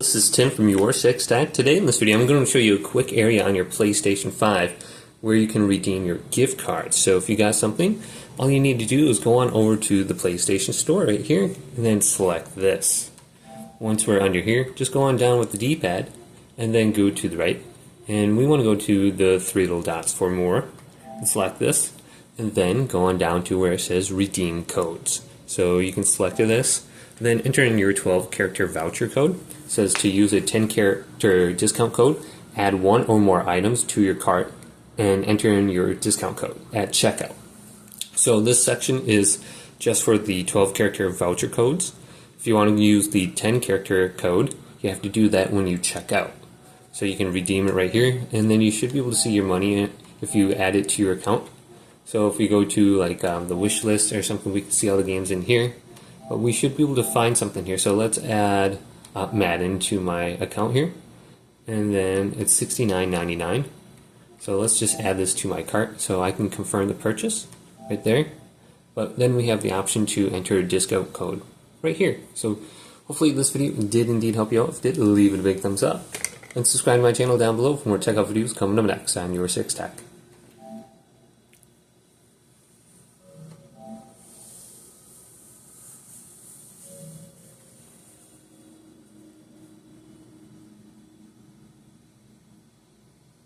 This is Tim from YourSixGaming. Today in this video I'm going to show you a quick area on your PlayStation 5 where you can redeem your gift cards. So if you got something, all you need to do is go on over to the PlayStation Store right here and then select this. Once we're under here, just go on down with the D-pad and then go to the right. And we want to go to the three little dots for more and select this. And then go on down to where it says redeem codes. So you can select this. Then enter in your 12-character voucher code. It says to use a 10-character discount code, add one or more items to your cart, and enter in your discount code at checkout. So this section is just for the 12-character voucher codes. If you want to use the 10-character code, you have to do that when you check out. So you can redeem it right here, and then you should be able to see your money if you add it to your account. So if we go to like the wish list or something, we can see all the games in here. But we should be able to find something here. So let's add Madden to my account here. And then it's $69.99. So let's just add this to my cart so I can confirm the purchase right there. But then we have the option to enter a discount code right here. So hopefully this video did indeed help you out. If it did, leave it a big thumbs up. And subscribe to my channel down below for more tech out videos coming up next on YourSixTech.